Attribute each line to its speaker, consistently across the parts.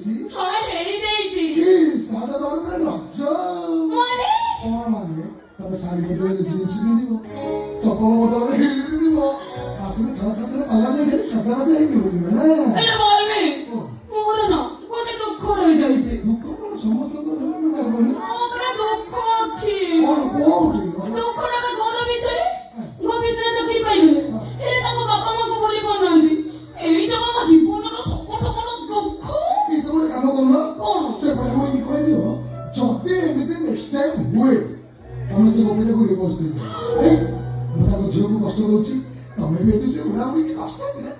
Speaker 1: ହେଇଯାଇଛି?
Speaker 2: ହଁ ହେଇଯାଇଛି।
Speaker 1: ସ୍ନାନ ତମର ପୁରା ରଜ
Speaker 2: ମାନେ
Speaker 1: କଣ ମାନେ? ତମେ ଶାଢୀ ବଦଳରେ ଜିନ୍ସ ପିନ୍ଧିବ, ଚପଲ ବଦଳରେ ହିଲ୍ ପିନ୍ଧିବ, ଆସିକି 6-7 ପାଲା ଯାଇ ଖାଲି ସଜାବାଜ ହେଇକି ବୁଲିବ ନା?
Speaker 2: ଏଇଟା ମାରବି ମୋର ନା ଗୋଟେ ଦୁଃଖ ରହିଯାଇଛି।
Speaker 1: ଦୁଃଖ କଣ ସମସ୍ତଙ୍କର ଧର୍ମ ମୁଁ ଜାଣିପାରୁନି।
Speaker 2: ପୁରା ଦୁଃଖ ଅଛି।
Speaker 1: କଣ କୋଉଠି?
Speaker 2: ଦୁଃଖଟା ବା ଘର ଭିତରେ ଗବେଷଣା ଚାକିରି ପାଇଗଲେ ହେଲେ ତାଙ୍କ ବାପା ମାଙ୍କୁ ଭୁଲି ପାରୁନାହାନ୍ତି। ଏଇଟା ମୋ ଜୀବନର ସବୁଠୁ ବଡ଼ ଦୁଃଖ।
Speaker 1: ଏଇ ତ ଗୋଟେ କାମ କରୁନ,
Speaker 2: କଣ?
Speaker 1: ସେ ବୁଢ଼ାବୁଢ଼ୀକି କହିଦିଅ ଯଦି ଏମିତି ନେକ୍ସଟ ଟାଇମ୍ ହୁଏ ତମେ ସେ ବୁଢ଼ୀଟାକୁ ଡିଭୋର୍ସ ଦେଇଦିଅ। ମୁଁ ତାଙ୍କ ଝିଅକୁ କଷ୍ଟ ଦଉଛି, ତମେ ବି ଏଠି ସେ ବୁଢ଼ାବୁଢ଼ୀକି କଷ୍ଟ ଦିଅ।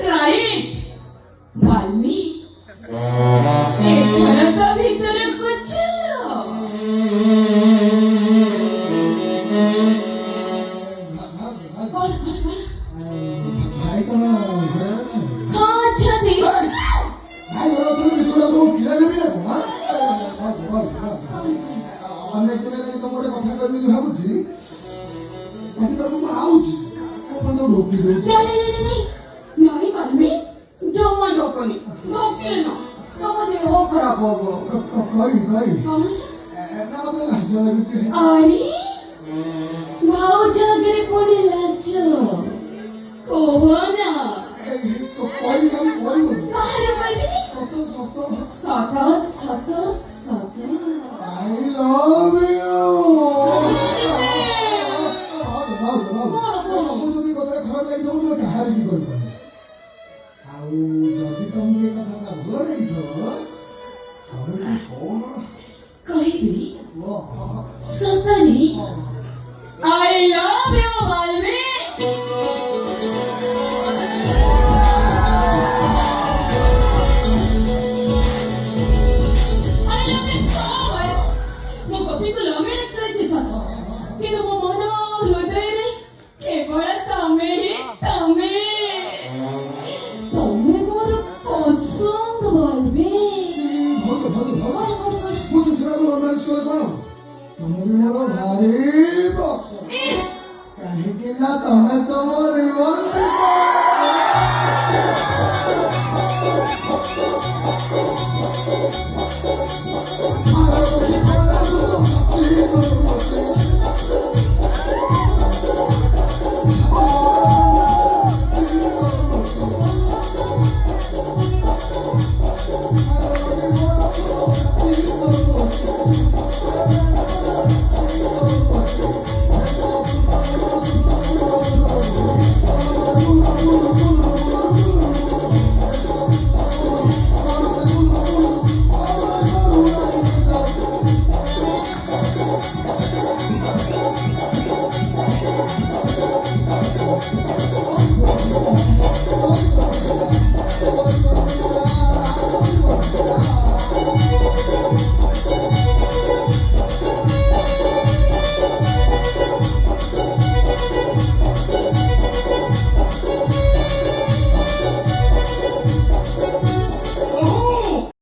Speaker 2: ରାଇଟ୍ ବାଲ୍ମୀ ଏଥର ତା ଭିତରକୁ ଚାଲ।
Speaker 1: ଭାଇ କଣ ଘରେ ଅଛି?
Speaker 2: ହଁ ଅଛନ୍ତି।
Speaker 1: ଭାଇ ଘରେ ଅଛନ୍ତି, ଭିତରକୁ ସବୁ କିଣା ନେବି ନା କଣ? ଅନେକ ଦିନ ହେଲାଣି ତମ ଗୋଟେ କଥା କହିବି ବୋଲି ଭାବୁଛି, ଭାବିବାକୁ ମୁଁ ଆଉଛି ମୋ ପାଇଁ ତ ଢୋକି ଦଉଛି।
Speaker 2: ନାଇଁ ବାଲ୍ମୀ ଜମା ଡକନି, ଡକିଲେ ନା ତମ ଦେହ ଖରାପ ହବ।
Speaker 1: କହିବି ନା ମତେ ଲାଜ ଲାଗୁଛି।
Speaker 2: ଆରେ ଭାଉଜ ଆଗରେ ପୁଣି ଲାଜ କୁହ ନା।
Speaker 1: କହିବି କାଲି କହିବନି।
Speaker 2: କାହାର କହିବିନି?
Speaker 1: ସତ
Speaker 2: ସତ ସତ ସତ।
Speaker 1: I love you. ମୁଁ ଯଦି କଥାଟା ଖରାପ ଲାଗିଥିବ ତମେ କାହାରିକି କହିବନି। ଆଉ ଯଦି ତମକୁ ଏ କଥାଟା ଭଲ ଲାଗିଥିବ ତମେ କଣ
Speaker 2: କହିବି ସତରେ? I love you ବାଲ୍ମୀ। ମୋ ଗୋପୀକୁ ଲଭ୍ ମ୍ୟାରେଜ୍ କରିଛି ସତ, କିନ୍ତୁ ମୋ ମନ ହୃଦୟରେ କେବଳ ତମେ ହିଁ ତମେ। ତମେ ମୋର ପସନ୍ଦ ବାଲ୍ମୀ।
Speaker 1: ମୁଁ ସେ ସିରାକୁ ଲଭ୍ ମ୍ୟାରେଜ୍ କଲେ କଣ? ତମେ ବି ମୋର ଭାରି ପସନ୍ଦ, କାହିଁକି ନା ତମେ ତ ମୋର